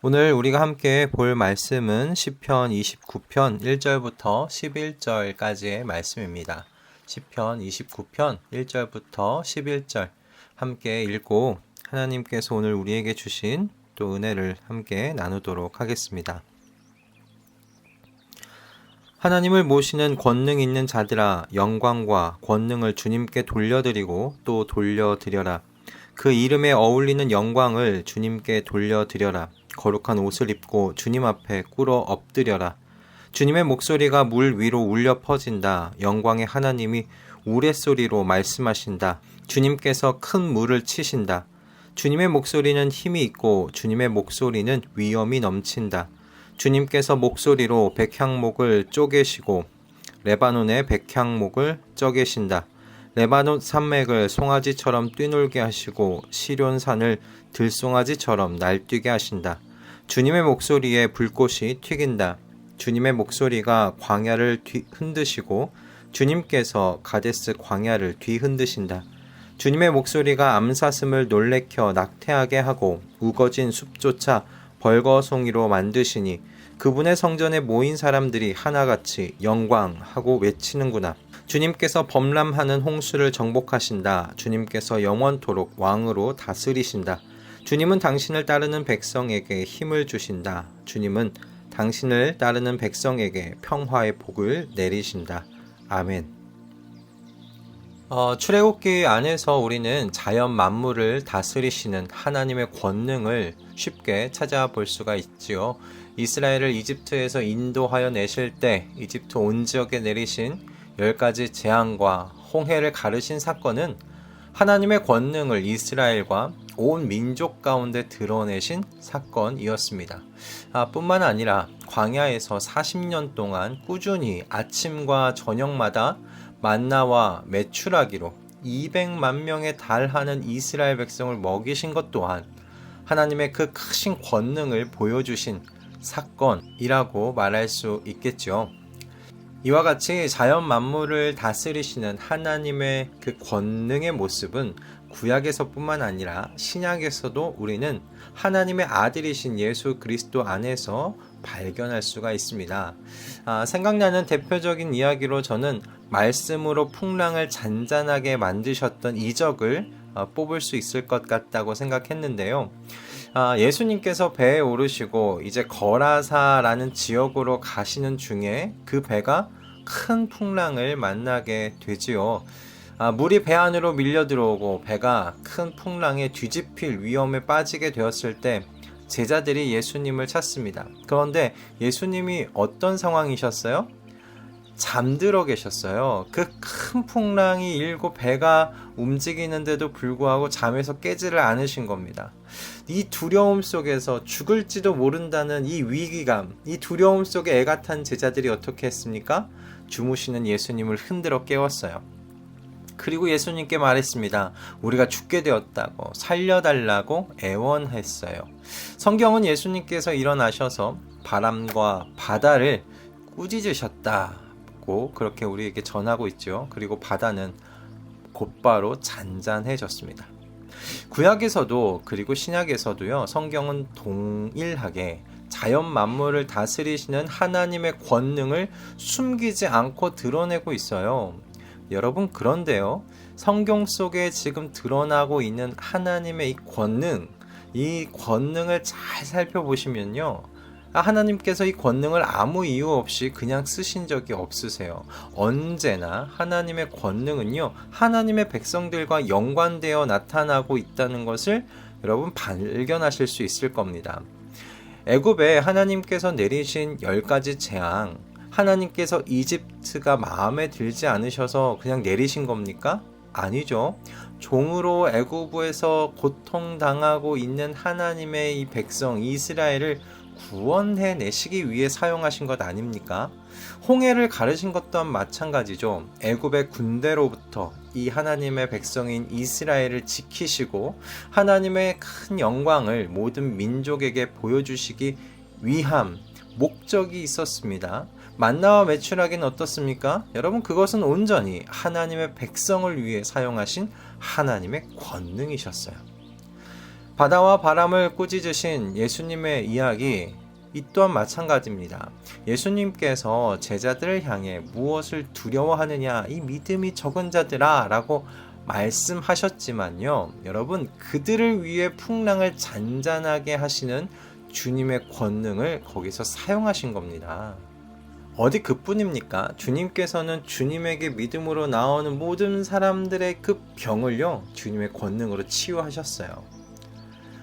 오늘 우리가 함께 볼 말씀은 시편 29편 1절부터 11절까지의 말씀입니다. 시편 29편 1절부터 11절 함께 읽고 하나님께서 오늘 우리에게 주신 또 은혜를 함께 나누도록 하겠습니다. 하나님을 모시는 권능 있는 자들아, 영광과 권능을 주님께 돌려드리고 또 돌려드려라. 그 이름에 어울리는 영광을 주님께 돌려드려라. 거룩한 옷을 입고 주님 앞에 꿇어 엎드려라. 주님의 목소리가 물 위로 울려 퍼진다. 영광의 하나님이 우레소리로 말씀하신다. 주님께서 큰 물을 치신다. 주님의 목소리는 힘이 있고 주님의 목소리는 위엄이 넘친다. 주님께서 목소리로 백향목을 쪼개시고 레바논의 백향목을 쪄개신다. 레바논 산맥을 송아지처럼 뛰놀게 하시고 시련산을 들송아지처럼 날뛰게 하신다. 주님의 목소리에 불꽃이 튀긴다. 주님의 목소리가 광야를 흔드시고 주님께서 가데스 광야를 뒤흔드신다. 주님의 목소리가 암사슴을 놀래켜 낙태하게 하고 우거진 숲조차 벌거송이로 만드시니 그분의 성전에 모인 사람들이 하나같이 영광하고 외치는구나. 주님께서 범람하는 홍수를 정복하신다. 주님께서 영원토록 왕으로 다스리신다. 주님은 당신을 따르는 백성에게 힘을 주신다. 주님은 당신을 따르는 백성에게 평화의 복을 내리신다. 아멘. 출애굽기 안에서 우리는 자연 만물을 다스리시는 하나님의 권능을 쉽게 찾아볼 수가 있지요. 이스라엘을 이집트에서 인도하여 내실 때 이집트 온 지역에 내리신 10가지 재앙과 홍해를 가르신 사건은 하나님의 권능을 이스라엘과 온 민족 가운데 드러내신 사건이었습니다. 뿐만 아니라 광야에서 40년 동안 꾸준히 아침과 저녁마다 만나와 메추라기로 200만 명에 달하는 이스라엘 백성을 먹이신 것 또한 하나님의 그 크신 권능을 보여주신 사건이라고 말할 수 있겠죠. 이와 같이 자연 만물을 다스리시는 하나님의 그 권능의 모습은 구약에서뿐만 아니라 신약에서도 우리는 하나님의 아들이신 예수 그리스도 안에서 발견할 수가 있습니다. 생각나는 대표적인 이야기로 저는 말씀으로 풍랑을 잔잔하게 만드셨던 이적을 뽑을 수 있을 것 같다고 생각했는데요. 예수님께서 배에 오르시고 이제 거라사라는 지역으로 가시는 중에 그 배가 큰 풍랑을 만나게 되지요. 물이 배 안으로 밀려 들어오고 배가 큰 풍랑에 뒤집힐 위험에 빠지게 되었을 때 제자들이 예수님을 찾습니다. 그런데 예수님이 어떤 상황이셨어요? 잠들어 계셨어요. 그 큰 풍랑이 일고 배가 움직이는데도 불구하고 잠에서 깨지를 않으신 겁니다. 이 두려움 속에서 죽을지도 모른다는 이 위기감, 이 두려움 속에 애가 탄 제자들이 어떻게 했습니까? 주무시는 예수님을 흔들어 깨웠어요. 그리고 예수님께 말했습니다. 우리가 죽게 되었다고, 살려달라고 애원했어요. 성경은 예수님께서 일어나셔서 바람과 바다를 꾸짖으셨다 그렇게 우리에게 전하고 있죠. 그리고 바다는 곧바로 잔잔해졌습니다. 구약에서도 그리고 신약에서도요, 성경은 동일하게 자연 만물을 다스리시는 하나님의 권능을 숨기지 않고 드러내고 있어요. 여러분, 그런데요, 성경 속에 지금 드러나고 있는 하나님의 이 권능을 잘 살펴보시면요, 하나님께서 이 권능을 아무 이유 없이 그냥 쓰신 적이 없으세요. 언제나 하나님의 권능은요, 하나님의 백성들과 연관되어 나타나고 있다는 것을 여러분 발견하실 수 있을 겁니다. 애굽에 하나님께서 내리신 10가지 재앙, 하나님께서 이집트가 마음에 들지 않으셔서 그냥 내리신 겁니까? 아니죠. 종으로 애굽에서 고통당하고 있는 하나님의 이 백성 이스라엘을 구원해 내시기 위해 사용하신 것 아닙니까? 홍해를 가르신 것 또한 마찬가지죠. 애굽의 군대로부터 이 하나님의 백성인 이스라엘을 지키시고 하나님의 큰 영광을 모든 민족에게 보여주시기 위함, 목적이 있었습니다. 만나와 메추라기는 어떻습니까? 여러분, 그것은 온전히 하나님의 백성을 위해 사용하신 하나님의 권능이셨어요. 바다와 바람을 꾸짖으신 예수님의 이야기, 이 또한 마찬가지입니다. 예수님께서 제자들을 향해 무엇을 두려워하느냐, 이 믿음이 적은 자들아 라고 말씀하셨지만요, 여러분, 그들을 위해 풍랑을 잔잔하게 하시는 주님의 권능을 거기서 사용하신 겁니다. 어디 그뿐입니까? 주님께서는 주님에게 믿음으로 나오는 모든 사람들의 그 병을요, 주님의 권능으로 치유하셨어요.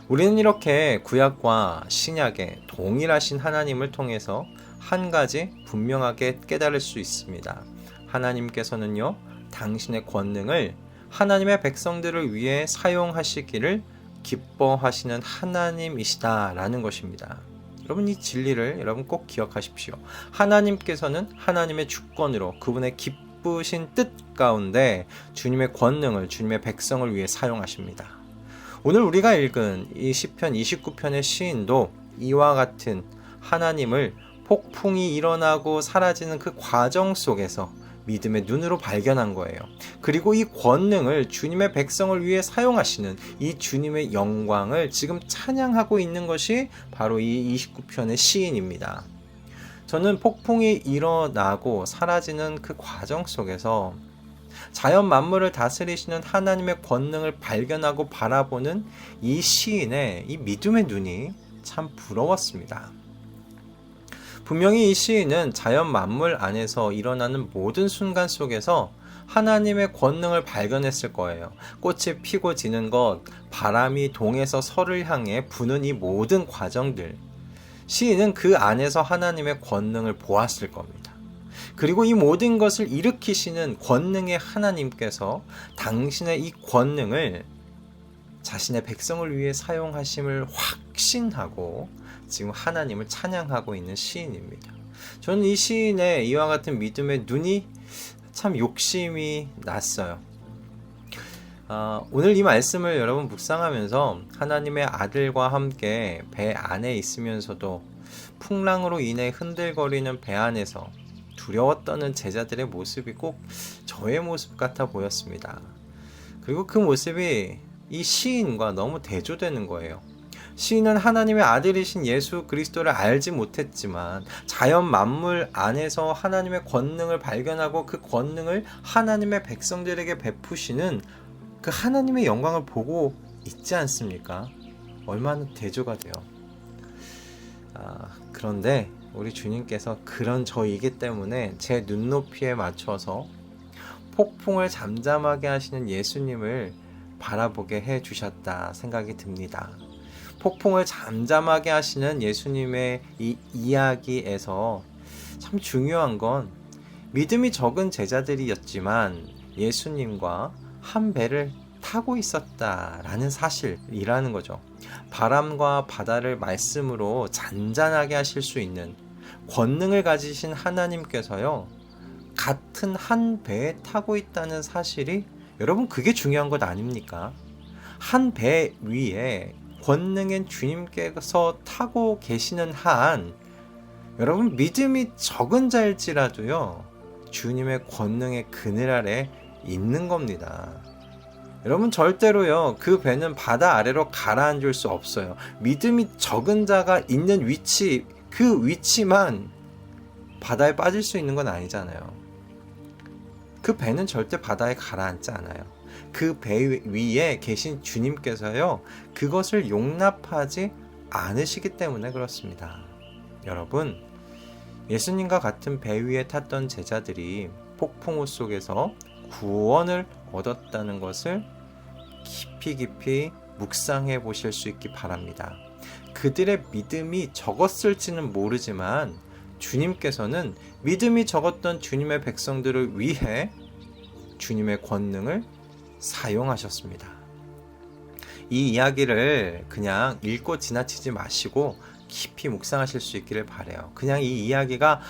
우리는 이렇게 구약과 신약의 동일하신 하나님을 통해서 한 가지 분명하게 깨달을 수 있습니다. 하나님께서는요, 당신의 권능을 하나님의 백성들을 위해 사용하시기를 기뻐하시는 하나님이시다라는 것입니다. 여러분, 이 진리를 여러분 꼭 기억하십시오. 하나님께서는 하나님의 주권으로 그분의 기쁘신 뜻 가운데 주님의 권능을 주님의 백성을 위해 사용하십니다. 오늘 우리가 읽은 이 시편 29편의 시인도 이와 같은 하나님을 폭풍이 일어나고 사라지는 그 과정 속에서 믿음의 눈으로 발견한 거예요. 그리고 이 권능을 주님의 백성을 위해 사용하시는 이 주님의 영광을 지금 찬양하고 있는 것이 바로 이 29편의 시인입니다. 저는 폭풍이 일어나고 사라지는 그 과정 속에서 자연 만물을 다스리시는 하나님의 권능을 발견하고 바라보는 이 시인의 이 믿음의 눈이 참 부러웠습니다. 분명히 이 시인은 자연 만물 안에서 일어나는 모든 순간 속에서 하나님의 권능을 발견했을 거예요. 꽃이 피고 지는 것, 바람이 동에서 서를 향해 부는 이 모든 과정들, 시인은 그 안에서 하나님의 권능을 보았을 겁니다. 그리고 이 모든 것을 일으키시는 권능의 하나님께서 당신의 이 권능을 자신의 백성을 위해 사용하심을 확신하고 지금 하나님을 찬양하고 있는 시인입니다. 저는 이 시인의 이와 같은 믿음의 눈이 참 욕심이 났어요. 오늘 이 말씀을 여러분 묵상하면서 하나님의 아들과 함께 배 안에 있으면서도 풍랑으로 인해 흔들거리는 배 안에서 두려워 떠는 제자들의 모습이 꼭 저의 모습 같아 보였습니다. 그리고 그 모습이 이 시인과 너무 대조되는 거예요. 시인은 하나님의 아들이신 예수 그리스도를 알지 못했지만 자연 만물 안에서 하나님의 권능을 발견하고 그 권능을 하나님의 백성들에게 베푸시는 그 하나님의 영광을 보고 있지 않습니까? 얼마나 대조가 돼요. 그런데 우리 주님께서 그런 저이기 때문에 제 눈높이에 맞춰서 폭풍을 잠잠하게 하시는 예수님을 바라보게 해주셨다 생각이 듭니다. 폭풍을 잠잠하게 하시는 예수님의 이 이야기에서 참 중요한 건 믿음이 적은 제자들이었지만 예수님과 한 배를 타고 있었다라는 사실이라는 거죠. 바람과 바다를 말씀으로 잔잔하게 하실 수 있는 권능을 가지신 하나님께서요, 같은 한 배에 타고 있다는 사실이 여러분 그게 중요한 것 아닙니까? 한 배 위에 권능인 주님께서 타고 계시는 한 여러분 믿음이 적은 자일지라도요, 주님의 권능의 그늘 아래 있는 겁니다. 여러분 절대로요, 그 배는 바다 아래로 가라앉을 수 없어요. 믿음이 적은 자가 있는 위치, 그 위치만 바다에 빠질 수 있는 건 아니잖아요. 그 배는 절대 바다에 가라앉지 않아요. 그 배 위에 계신 주님께서요, 그것을 용납하지 않으시기 때문에 그렇습니다. 여러분, 예수님과 같은 배 위에 탔던 제자들이 폭풍우 속에서 구원을 얻었다는 것을 깊이 묵상해 보실 수 있기 바랍니다. 그들의 믿음이 적었을지는 모르지만 주님께서는 믿음이 적었던 주님의 백성들을 위해 주님의 권능을 사용하셨습니다. 이 이야기를 그냥 읽고 지나치지 마시고 깊이 묵상하실 수 있기를 바라요. 그냥 이 이야기가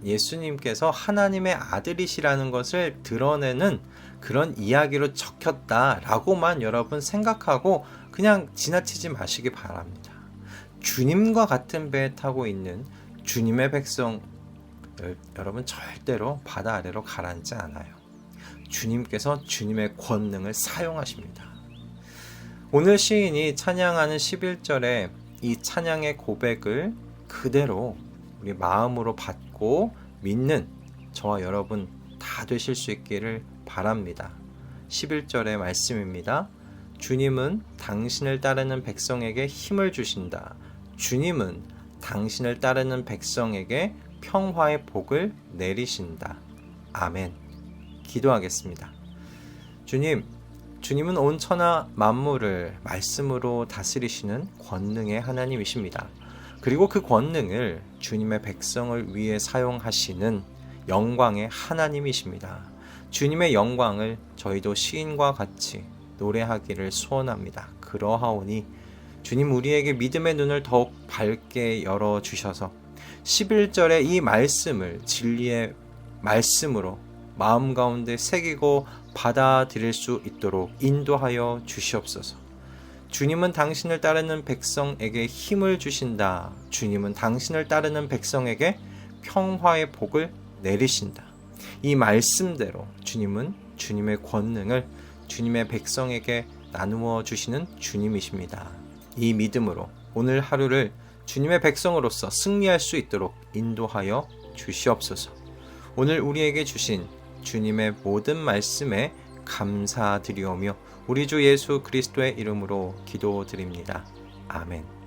예수님께서 하나님의 아들이시라는 것을 드러내는 그런 이야기로 적혔다라고만 여러분 생각하고 그냥 지나치지 마시기 바랍니다. 주님과 같은 배에 타고 있는 주님의 백성 여러분 절대로 바다 아래로 가라앉지 않아요. 주님께서 주님의 권능을 사용하십니다. 오늘 시인이 찬양하는 11절에 이 찬양의 고백을 그대로 우리 마음으로 받고 믿는 저와 여러분 다 되실 수 있기를 바랍니다. 11절의 말씀입니다. 주님은 당신을 따르는 백성에게 힘을 주신다. 주님은 당신을 따르는 백성에게 평화의 복을 내리신다. 아멘. 기도하겠습니다. 주님은 온 천하 만물을 말씀으로 다스리시는 권능의 하나님이십니다. 그리고 그 권능을 주님의 백성을 위해 사용하시는 영광의 하나님이십니다. 주님의 영광을 저희도 시인과 같이 노래하기를 소원합니다. 그러하오니 주님 우리에게 믿음의 눈을 더욱 밝게 열어주셔서 11절의 이 말씀을 진리의 말씀으로 마음 가운데 새기고 받아들일 수 있도록 인도하여 주시옵소서. 주님은 당신을 따르는 백성에게 힘을 주신다. 주님은 당신을 따르는 백성에게 평화의 복을 내리신다. 이 말씀대로 주님은 주님의 권능을 주님의 백성에게 나누어 주시는 주님이십니다. 이 믿음으로 오늘 하루를 주님의 백성으로서 승리할 수 있도록 인도하여 주시옵소서. 오늘 우리에게 주신 주님의 모든 말씀에 감사드리오며 우리 주 예수 그리스도의 이름으로 기도드립니다. 아멘.